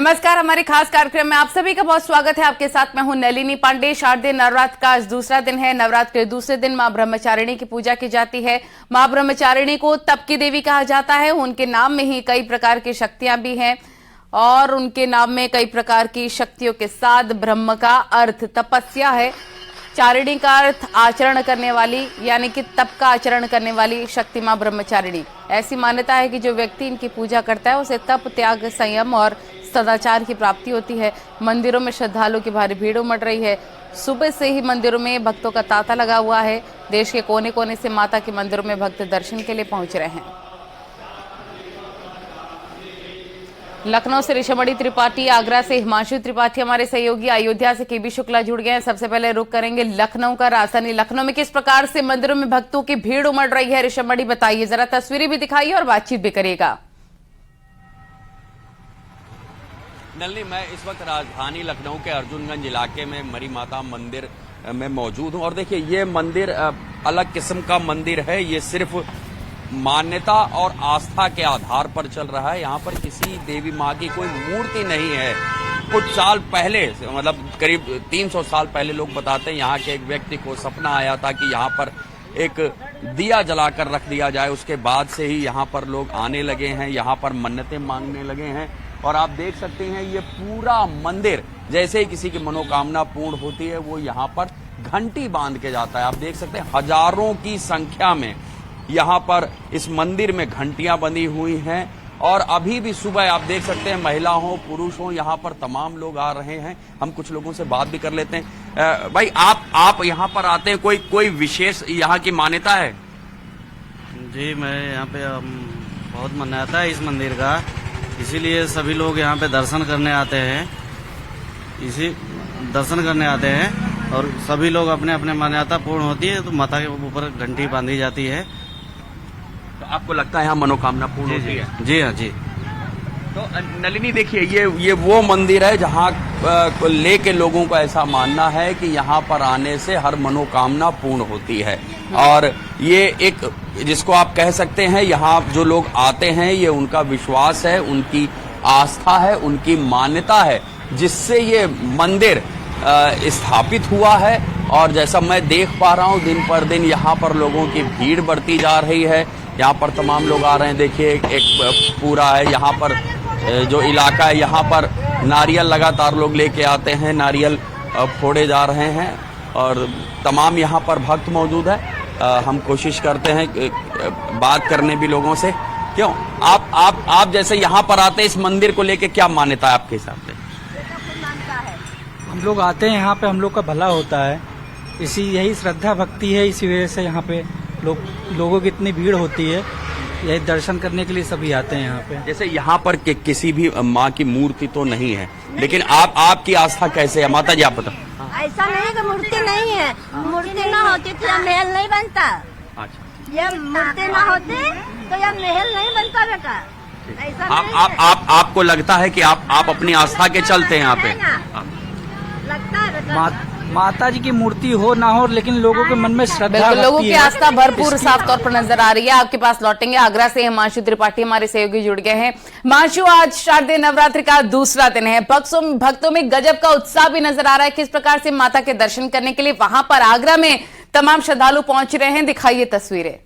नमस्कार, हमारे खास कार्यक्रम में आप सभी का बहुत स्वागत है। आपके साथ मैं हूं नलिनी पांडे। शारदीय नवरात्र का आज दूसरा दिन है। नवरात्र के दूसरे दिन मां ब्रह्मचारिणी की पूजा की जाती है। मां ब्रह्मचारिणी को तप की देवी कहा जाता है। उनके नाम में ही कई प्रकार की शक्तियां भी हैं और उनके नाम में कई प्रकार की शक्तियों के साथ ब्रह्म का अर्थ तपस्या है। चारिणी का अर्थ आचरण करने वाली, यानी कि तप का आचरण करने वाली शक्ति मां ब्रह्मचारिणी। ऐसी मान्यता है कि जो व्यक्ति इनकी पूजा करता है उसे तप, त्याग, संयम और सदाचार की प्राप्ति होती है। मंदिरों में श्रद्धालुओं की भारी भीड़ उमड़ रही है। सुबह से ही मंदिरों में भक्तों का तांता लगा हुआ है। देश के कोने कोने से माता के मंदिरों में भक्त दर्शन के लिए पहुंच रहे हैं। लखनऊ से ऋषमणि त्रिपाठी, आगरा से हिमांशु त्रिपाठी हमारे सहयोगी, अयोध्या से केबी शुक्ला जुड़ गए हैं। सबसे पहले रुक करेंगे लखनऊ का। राजधानी लखनऊ में किस प्रकार से मंदिरों में भक्तों की भीड़ उमड़ रही है, ऋषमणि बताइए, जरा तस्वीरें भी दिखाइए और बातचीत भी करिएगा। नलिनी, मैं इस वक्त राजधानी लखनऊ के अर्जुनगंज इलाके में मरी माता मंदिर में मौजूद हूं और देखिए ये मंदिर अलग किस्म का मंदिर है। ये सिर्फ मान्यता और आस्था के आधार पर चल रहा है। यहाँ पर किसी देवी माँ की कोई मूर्ति नहीं है। कुछ साल पहले, मतलब करीब 300 साल पहले, लोग बताते हैं यहाँ के एक व्यक्ति को सपना आया था कि यहाँ पर एक दिया जलाकर रख दिया जाए। उसके बाद से ही यहाँ पर लोग आने लगे हैं, यहाँ पर मन्नतें मांगने लगे हैं। और आप देख सकते हैं ये पूरा मंदिर, जैसे ही किसी की मनोकामना पूर्ण होती है वो यहाँ पर घंटी बांध के जाता है। आप देख सकते हैं हजारों की संख्या में यहाँ पर इस मंदिर में घंटियां बंधी हुई हैं। और अभी भी सुबह आप देख सकते हैं महिला हो पुरुष हो, यहाँ पर तमाम लोग आ रहे हैं। हम कुछ लोगों से बात भी कर लेते हैं। भाई, आप यहाँ पर आते हैं, कोई विशेष यहाँ की मान्यता है? जी, मैं यहाँ पे बहुत मान्यता है इस मंदिर का, इसीलिए सभी लोग यहाँ पे दर्शन करने आते हैं और सभी लोग अपने अपने मान्यता पूर्ण होती है तो माता के ऊपर घंटी बांधी जाती है। तो आपको लगता है यहाँ मनोकामना पूर्ण होती है? जी हाँ जी। तो नलिनी देखिए, ये वो मंदिर है जहाँ को लेके लोगों का ऐसा मानना है कि यहाँ पर आने से हर मनोकामना पूर्ण होती है। और ये एक, जिसको आप कह सकते हैं, यहाँ जो लोग आते हैं ये उनका विश्वास है, उनकी आस्था है, उनकी मान्यता है, जिससे ये मंदिर स्थापित हुआ है। और जैसा मैं देख पा रहा हूँ दिन पर दिन यहाँ पर लोगों की भीड़ बढ़ती जा रही है। यहाँ पर तमाम लोग आ रहे हैं। देखिए एक पूरा है यहाँ पर जो इलाका है, यहाँ पर नारियल लगातार लोग लेके आते हैं, नारियल फोड़े जा रहे हैं और तमाम यहाँ पर भक्त मौजूद है। हम कोशिश करते हैं बात करने भी लोगों से। क्यों आप जैसे यहाँ पर आते हैं, इस मंदिर को लेके क्या मान्यता है आपके हिसाब से? हम लोग आते हैं यहाँ पे, हम लोग का भला होता है, यही श्रद्धा भक्ति है। इसी वजह से यहाँ पे लोगों की इतनी भीड़ होती है, यही दर्शन करने के लिए सभी आते हैं यहाँ पे। जैसे यहाँ पर किसी भी माँ की मूर्ति तो नहीं है, लेकिन आपकी आस्था कैसे है माता जी, आप बताओ। ऐसा नहीं कि मूर्ति नहीं है, मूर्ति ना होती तो यह महल नहीं बनता। अच्छा, यह मूर्ति ना होती तो यह महल नहीं बनता बेटा। ऐसा आपको लगता है कि आप अपनी आस्था के चलते हैं यहाँ पे? लगता है बेटा। माता जी की मूर्ति हो ना हो, लेकिन लोगों के मन में श्रद्धा, लोगों की आस्था भरपूर साफ तौर पर नजर आ रही है। आपके पास लौटेंगे। आगरा से हिमांशु त्रिपाठी हमारे सहयोगी जुड़ गए हैं। हिमांशु, आज शारदीय नवरात्रि का दूसरा दिन है। भक्तों में गजब का उत्साह भी नजर आ रहा है। किस प्रकार से माता के दर्शन करने के लिए वहां पर आगरा में तमाम श्रद्धालु पहुंच रहे हैं, दिखाइए तस्वीरें।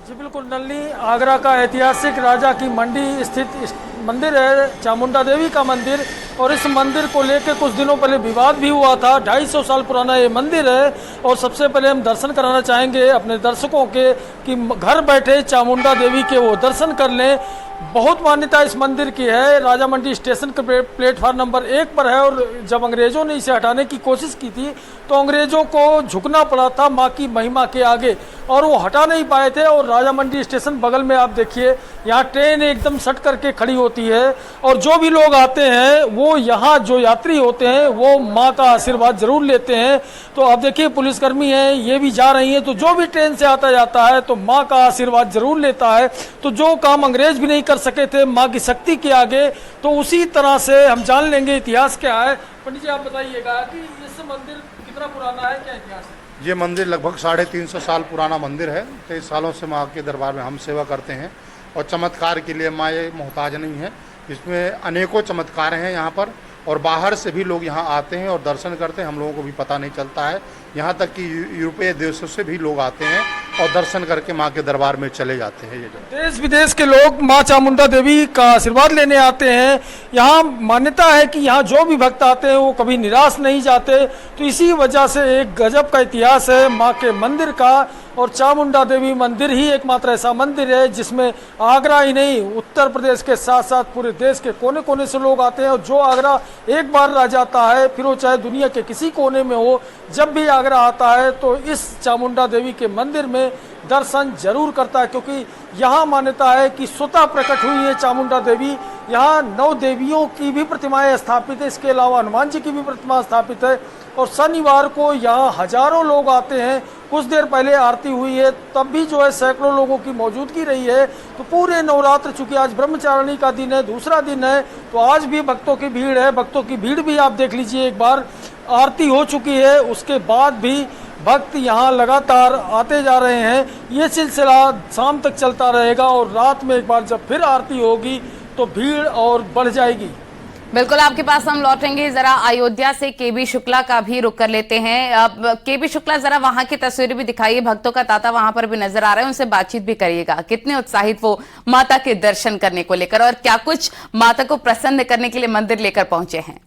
जी बिल्कुल नलिनी, आगरा का ऐतिहासिक राजा की मंडी स्थित मंदिर है, चामुंडा देवी का मंदिर। और इस मंदिर को लेकर कुछ दिनों पहले विवाद भी हुआ था। 250 साल पुराना ये मंदिर है। और सबसे पहले हम दर्शन कराना चाहेंगे अपने दर्शकों के कि घर बैठे चामुंडा देवी के वो दर्शन कर लें। बहुत मान्यता इस मंदिर की है। राजा मंडी स्टेशन के प्लेटफार्म नंबर 1 पर है। और जब अंग्रेजों ने इसे हटाने की कोशिश की थी तो अंग्रेजों को झुकना पड़ा था माँ की महिमा के आगे, और वो हटा नहीं पाए थे। और राजा मंडी स्टेशन बगल में आप देखिए, यहाँ ट्रेन एकदम सट करके खड़ी होती है। और जो भी लोग आते हैं वो यहाँ, जो यात्री होते हैं वो माँ का आशीर्वाद जरूर लेते हैं। तो आप देखिए पुलिसकर्मी हैं, ये भी जा रही हैं। तो जो भी ट्रेन से आता जाता है तो माँ का आशीर्वाद जरूर लेता है। तो जो काम अंग्रेज भी नहीं कर सके थे माँ की शक्ति के आगे, तो उसी तरह से हम जान लेंगे इतिहास क्या है। पंडित जी, आप बताइएगा कि इस मंदिर कितना पुराना है, क्या इतिहास है? ये मंदिर लगभग 350 साल पुराना मंदिर है। 23 सालों से माँ के दरबार में हम सेवा करते हैं। और चमत्कार के लिए माँ ये मोहताज नहीं है। इसमें अनेकों चमत्कार हैं यहाँ पर, और बाहर से भी लोग यहाँ आते हैं और दर्शन करते हैं। हम लोगों को भी पता नहीं चलता है, यहाँ तक कि यूरोपीय देशों से भी लोग आते हैं और दर्शन करके माँ के दरबार में चले जाते हैं। ये जो देश विदेश के लोग मां चामुंडा देवी का आशीर्वाद लेने आते हैं। यहाँ मान्यता है कि यहाँ जो भी भक्त आते हैं वो कभी निराश नहीं जाते। तो इसी वजह से एक गजब का इतिहास है माँ के मंदिर का। और चामुंडा देवी मंदिर ही एकमात्र ऐसा मंदिर है जिसमें आगरा ही नहीं, उत्तर प्रदेश के साथ साथ पूरे देश के कोने कोने से लोग आते हैं। और जो आगरा एक बार रह जाता है, फिर वो चाहे दुनिया के किसी कोने में हो, जब भी आगरा आता है तो इस चामुंडा देवी के मंदिर में दर्शन जरूर करता है, क्योंकि यहाँ मान्यता है कि स्वतः प्रकट हुई है चामुंडा देवी। यहाँ 9 देवियों की भी प्रतिमाएं स्थापित है, इसके अलावा हनुमान जी की भी प्रतिमा स्थापित है। और शनिवार को यहाँ हजारों लोग आते हैं। कुछ देर पहले आरती हुई है, तब भी जो है सैकड़ों लोगों की मौजूदगी रही है। तो पूरे नवरात्र, चूंकि आज ब्रह्मचारिणी का दिन है, दूसरा दिन है, तो आज भी भक्तों की भीड़ है। भक्तों की भीड़ भी आप देख लीजिए, एक बार आरती हो चुकी है, उसके बाद भी भक्त यहाँ लगातार आते जा रहे हैं। ये सिलसिला शाम तक चलता रहेगा और रात में एक बार जब फिर आरती होगी तो भीड़ और बढ़ जाएगी। बिल्कुल, आपके पास हम लौटेंगे। जरा अयोध्या से केबी शुक्ला का भी रुख कर लेते हैं। अब केबी शुक्ला, जरा वहां की तस्वीरें भी दिखाइए। भक्तों का तांता वहां पर भी नजर आ रहा है, उनसे बातचीत भी करिएगा। कितने उत्साहित वो माता के दर्शन करने को लेकर, और क्या कुछ माता को प्रसन्न करने के लिए मंदिर लेकर पहुंचे हैं।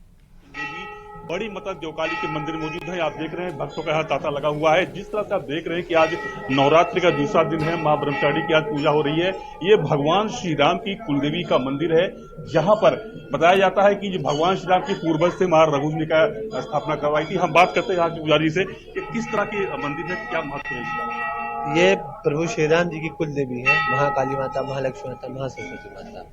बड़ी माता देवकाली के मंदिर मौजूद है। आप देख रहे हैं भक्तों का यहाँ तांता लगा हुआ है। जिस तरह से आप देख रहे हैं कि आज नवरात्रि का दूसरा दिन है, मां ब्रह्मचारिणी की आज पूजा हो रही है। ये भगवान श्री राम की कुलदेवी का मंदिर है, जहां पर बताया जाता है कि जो भगवान श्री राम के पूर्वज से महाराज रघुजी का स्थापना करवाई थी। हम बात करते हैं यहाँ के पुजारी से कि किस तरह के मंदिर है, क्या महत्व है इसका। ये प्रभु श्री राम जी की कुल देवी है, महाकाली माता, महालक्ष्मी माता, महासरस्वती माता।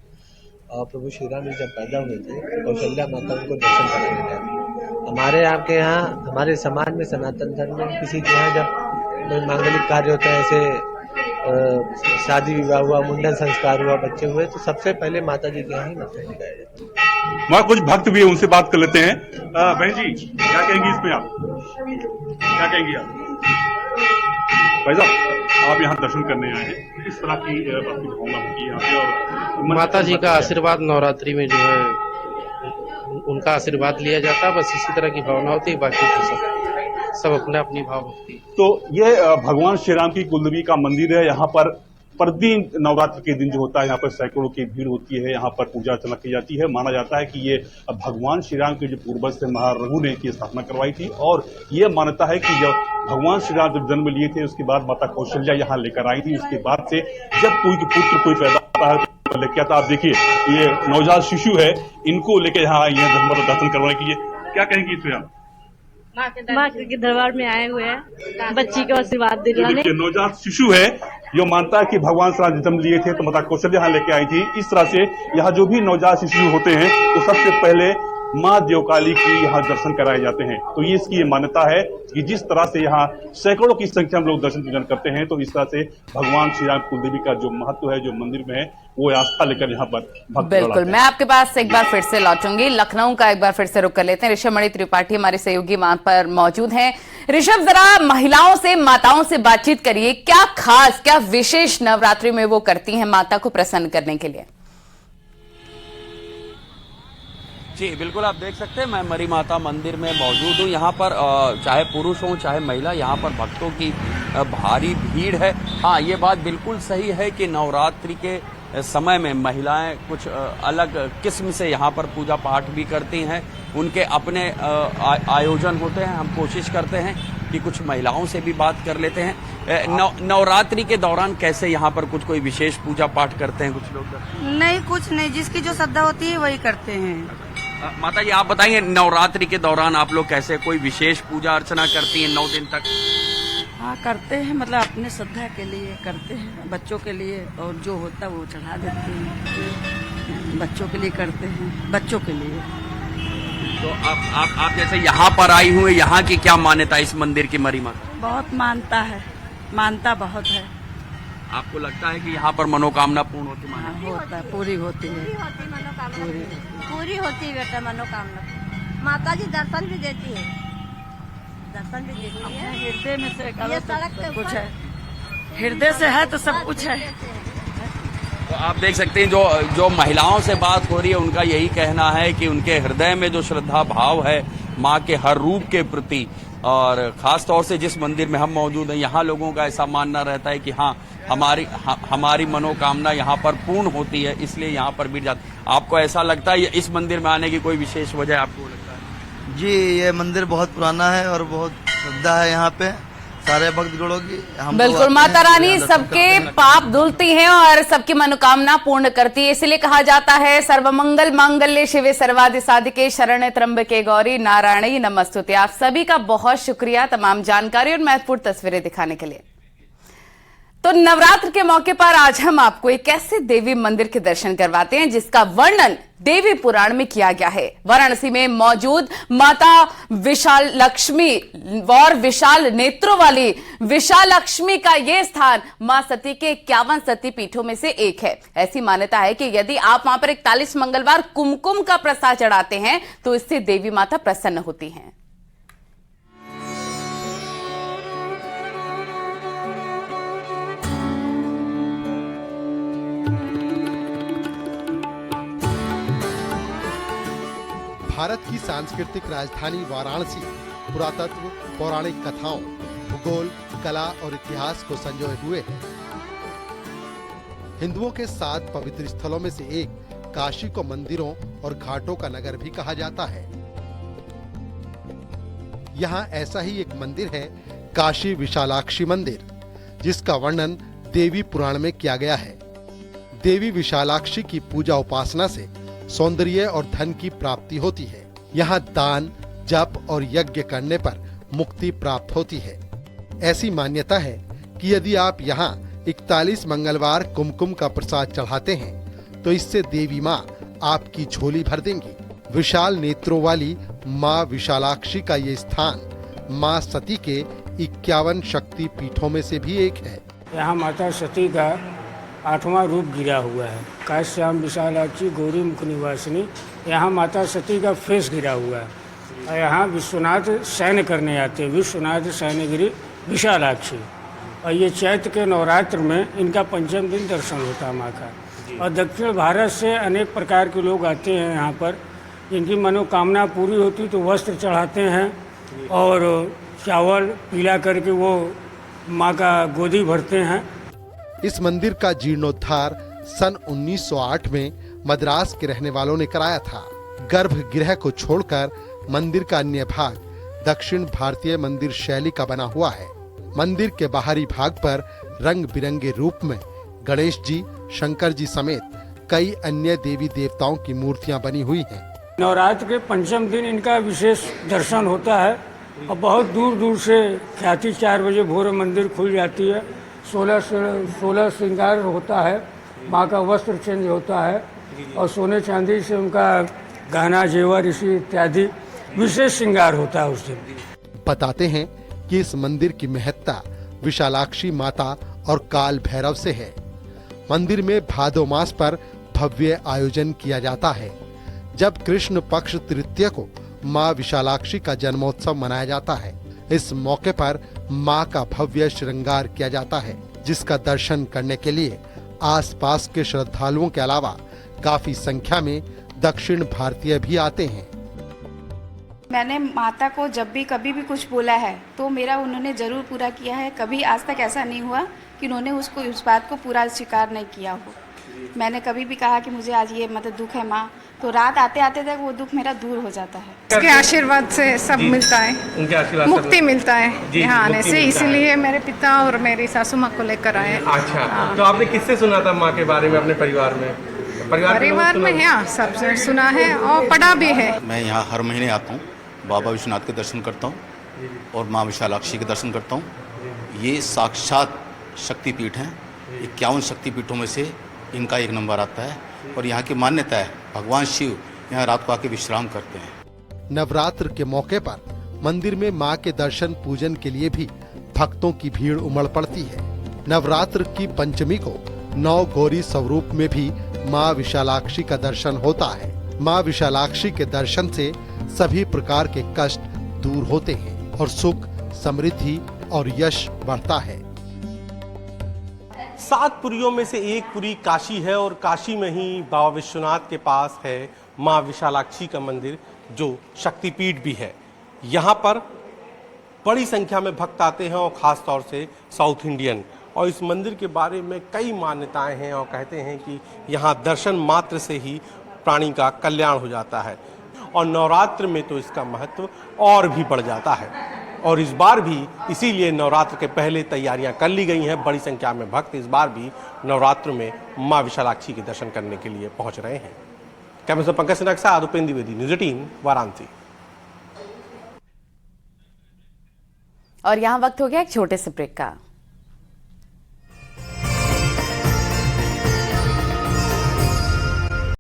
और प्रभु श्री राम जी जब पैदा हुए थे तो कौशल्या माता उनको दर्शन कराने गए। हमारे आपके यहाँ, हमारे समाज में, सनातन धर्म में किसी के यहाँ जब मांगलिक कार्य होते हैं, ऐसे शादी विवाह हुआ, मुंडन संस्कार हुआ, बच्चे हुए, तो सबसे पहले माता जी के यहाँ ही मत्था टिकाया जाता है। वहाँ कुछ भक्त भी है, उनसे बात कर लेते हैं। बहन जी, क्या कहेंगी इसमें आप, क्या कहेंगी आप? भाई साहब, आप यहाँ दर्शन करने आए हैं, किस तरह की भक्ति भावना होती है यहाँ पे? और माता जी का आशीर्वाद नवरात्रि में जो है उनका आशीर्वाद लिया जाता है, बस इसी तरह की भावना होती है। बाकी तो सब अपने अपनी भाव होती है। तो ये भगवान श्री राम की कुलदेवी का मंदिर है। यहाँ पर प्रतिदिन नवरात्र के दिन जो होता है, यहाँ पर सैकड़ों की भीड़ होती है। यहाँ पर पूजा अर्चना की जाती है। माना जाता है कि ये भगवान श्री राम के जो पूर्वज से महाराज रघु ने की स्थापना करवाई थी। और ये मान्यता है कि जब भगवान श्री राम जब जन्म लिए थे, उसके बाद माता कौशल्या यहाँ लेकर आई थी। उसके बाद से जब कोई पुत्र कोई पैदा होता है तो लेके आता। आप देखिए, ये नवजात शिशु है, इनको लेके यहाँ आई है दर्शन करवाने के लिए। क्या कहेंगी इसमें आप? माँ के दरबार में आए हुए हैं, बच्ची को आशीर्वाद दिलाने। नवजात शिशु है, जो मानता है कि भगवान श्री राम जन्म लिए थे तो माता कौशल्या यहाँ लेके आई थी। इस तरह से यहाँ जो भी नवजात शिशु होते हैं तो सबसे पहले माँ देवकाली की यहाँ दर्शन कराए जाते हैं। तो ये इसकी ये मान्यता है कि जिस तरह से यहाँ सैकड़ों की संख्या में लोग दर्शन पूजन करते हैं, तो इस तरह से भगवान श्री राम कुलदेवी का जो महत्व है, जो मंदिर में है, वो आस्था लेकर यहाँ पर भक्त। बिल्कुल, मैं आपके पास एक बार फिर से लौटूंगी। लखनऊ का एक बार फिर से रुक कर लेते हैं। ऋषभ मणि त्रिपाठी हमारे सहयोगी वहां पर मौजूद हैं। ऋषभ, जरा महिलाओं से, माताओं से बातचीत करिए। क्या खास, क्या विशेष नवरात्रि में वो करती हैं माता को प्रसन्न करने के लिए? जी बिल्कुल, आप देख सकते हैं मैं मरी माता मंदिर में मौजूद हूँ। यहाँ पर चाहे पुरुष हो चाहे महिला, यहाँ पर भक्तों की भारी भीड़ है। हाँ, ये बात बिल्कुल सही है कि नवरात्रि के समय में महिलाएं कुछ अलग किस्म से यहाँ पर पूजा पाठ भी करती हैं। उनके अपने आयोजन होते हैं। हम कोशिश करते हैं कि कुछ महिलाओं से भी बात कर लेते हैं। नवरात्रि के दौरान कैसे यहाँ पर कुछ कोई विशेष पूजा पाठ करते हैं कुछ लोग? नहीं, कुछ नहीं, जिसकी जो श्रद्धा होती है वही करते हैं। माता जी, आप बताइए, नवरात्रि के दौरान आप लोग कैसे कोई विशेष पूजा अर्चना करती हैं 9 दिन तक? हाँ, करते हैं, मतलब अपने श्रद्धा के लिए करते हैं, बच्चों के लिए, और जो होता है वो चढ़ा देते हैं। बच्चों के लिए करते हैं, बच्चों के लिए। तो आप जैसे यहाँ पर आई हुई, यहाँ की क्या मान्यता इस मंदिर की मरी माता? बहुत मानता है, मानता बहुत है। आपको लगता है कि यहाँ पर मनोकामना पूर्ण होती है? हाँ, होता है, पूरी होती है, पूरी होती है बेटा मनोकामना। माता जी दर्शन भी देती है, दर्शन भी देती है। हृदय में से ये सड़क पे कुछ है, हृदय से है तो सब कुछ है। तो आप देख सकते हैं जो महिलाओं से बात हो रही है उनका यही कहना है कि उनके हृदय में जो श्रद्धा भाव है माँ के हर रूप के प्रति, और खास तौर से जिस मंदिर में हम मौजूद हैं यहाँ लोगों का ऐसा मानना रहता है कि हाँ हमारी मनोकामना यहाँ पर पूर्ण होती है, इसलिए यहाँ पर भीड़ जाती। आपको ऐसा लगता है इस मंदिर में आने की कोई विशेष वजह आपको लगता है? जी, ये मंदिर बहुत पुराना है और बहुत श्रद्धा है यहाँ पे सारे भक्तगणों की। बिल्कुल, माता रानी सबके पाप धुलती हैं और सबकी मनोकामना पूर्ण करती है, इसलिए कहा जाता है सर्वमंगल मांगल्ये शिवे सर्वादि साधिके शरण्ये त्र्यंबके गौरी नारायणी नमस्तुते। आप सभी का बहुत शुक्रिया तमाम जानकारी और महत्वपूर्ण तस्वीरें दिखाने के लिए। तो नवरात्र के मौके पर आज हम आपको एक ऐसे देवी मंदिर के दर्शन करवाते हैं जिसका वर्णन देवी पुराण में किया गया है। वाराणसी में मौजूद माता विशाल लक्ष्मी और विशाल नेत्रों वाली विशालक्ष्मी का यह स्थान मां सती के 51 सती पीठों में से एक है। ऐसी मान्यता है कि यदि आप वहां पर 41 मंगलवार कुमकुम का प्रसाद चढ़ाते हैं तो इससे देवी माता प्रसन्न होती हैं। भारत की सांस्कृतिक राजधानी वाराणसी पुरातत्व, पौराणिक कथाओं, भूगोल, कला और इतिहास को संजोए हुए है। हिंदुओं के 7 पवित्र स्थलों में से एक काशी को मंदिरों और घाटों का नगर भी कहा जाता है। यहाँ ऐसा ही एक मंदिर है, काशी विशालाक्षी मंदिर, जिसका वर्णन देवी पुराण में किया गया है। देवी विशालाक्षी की पूजा उपासना से सौंदर्य और धन की प्राप्ति होती है। यहाँ दान, जप और यज्ञ करने पर मुक्ति प्राप्त होती है। ऐसी मान्यता है कि यदि आप यहाँ 41 मंगलवार कुमकुम का प्रसाद चढ़ाते हैं तो इससे देवी माँ आपकी झोली भर देंगी। विशाल नेत्रों वाली माँ विशालाक्षी का ये स्थान माँ सती के 51 शक्ति पीठों में से भी एक है। यहाँ माता सती का 8वां रूप गिरा हुआ है। काश्याम विशालाक्षी गौरी मुख निवासिनी, यहाँ माता सती का फेस गिरा हुआ है। और यहाँ विश्वनाथ शयन करने आते हैं, विश्वनाथ शयनगिरी विशालाक्षी। और ये चैत्र के नवरात्र में इनका 5वें दिन दर्शन होता है माँ का। और दक्षिण भारत से अनेक प्रकार के लोग आते हैं यहाँ पर, जिनकी मनोकामना पूरी होती तो वस्त्र चढ़ाते हैं और चावल पीला करके वो माँ का गोदी भरते हैं। इस मंदिर का जीर्णोद्धार सन 1908 में मद्रास के रहने वालों ने कराया था। गर्भगृह को छोड़कर मंदिर का अन्य भाग दक्षिण भारतीय मंदिर शैली का बना हुआ है। मंदिर के बाहरी भाग पर रंग बिरंगे रूप में गणेश जी, शंकर जी समेत कई अन्य देवी देवताओं की मूर्तियां बनी हुई हैं। नवरात्र के 5वें दिन इनका विशेष दर्शन होता है और बहुत दूर दूर से ख्याति 4 बजे भोर मंदिर खुल जाती है। 16 श्रृंगार होता है, माँ का वस्त्र चेंज होता है और सोने चांदी से उनका गहना जेवर इसी इत्यादि विशेष श्रृंगार होता है उस दिन। बताते हैं कि इस मंदिर की महत्ता विशालाक्षी माता और काल भैरव से है। मंदिर में भादो मास पर भव्य आयोजन किया जाता है, जब कृष्ण पक्ष तृतीया को माँ विशालाक्षी का जन्मोत्सव मनाया जाता है। इस मौके पर माँ का भव्य श्रृंगार किया जाता है, जिसका दर्शन करने के लिए आसपास के श्रद्धालुओं के अलावा काफी संख्या में दक्षिण भारतीय भी आते हैं। मैंने माता को जब भी कभी भी कुछ बोला है तो मेरा उन्होंने जरूर पूरा किया है। कभी आज तक ऐसा नहीं हुआ कि उन्होंने उसको उस बात को पूरा स्वीकार नहीं किया हो। मैंने कभी भी कहा कि मुझे आज ये मतलब दुख है माँ, तो रात आते आते तक वो दुख मेरा दूर हो जाता है। उसके आशीर्वाद से सब मिलता है, उनके आशीर्वाद मुक्ति मिलता है यहाँ आने से, इसीलिए मेरे पिता और मेरी सासू माँ को लेकर आए। अच्छा, तो आपने किससे सुना था माँ के बारे में अपने परिवार में? परिवार में यहाँ सबसे सुना है और पढ़ा भी है। मैं यहाँ हर महीने आता हूँ, बाबा विश्वनाथ के दर्शन करता हूँ और माँ विशालाक्षी के दर्शन करता हूँ। ये साक्षात शक्तिपीठ हैं, 51 शक्तिपीठों में से इनका 1 नंबर आता है और यहाँ की मान्यता है भगवान शिव यहाँ रात को आके विश्राम करते हैं। नवरात्र के मौके पर मंदिर में माँ के दर्शन पूजन के लिए भी भक्तों की भीड़ उमड़ पड़ती है। नवरात्र की पंचमी को 9 गौरी स्वरूप में भी माँ विशालाक्षी का दर्शन होता है। माँ विशालाक्षी के दर्शन से सभी प्रकार के कष्ट दूर होते हैं और सुख, समृद्धि और यश बढ़ता है। 7 पुरियों में से एक पुरी काशी है और काशी में ही बाबा विश्वनाथ के पास है माँ विशालाक्षी का मंदिर, जो शक्तिपीठ भी है। यहाँ पर बड़ी संख्या में भक्त आते हैं और ख़ास तौर से साउथ इंडियन। और इस मंदिर के बारे में कई मान्यताएं हैं और कहते हैं कि यहाँ दर्शन मात्र से ही प्राणी का कल्याण हो जाता है। और नवरात्र में तो इसका महत्व और भी बढ़ जाता है। और इस बार भी इसीलिए नवरात्र के पहले तैयारियां कर ली गई हैं। बड़ी संख्या में भक्त इस बार भी नवरात्र में माँ विशालाक्षी के दर्शन करने के लिए पहुंच रहे हैं। कैमरे से पंकज सिन्हा के साथ उपेंद्र द्विवेदी, न्यूज़ 18 वाराणसी। और यहाँ वक्त हो गया एक छोटे से ब्रेक का।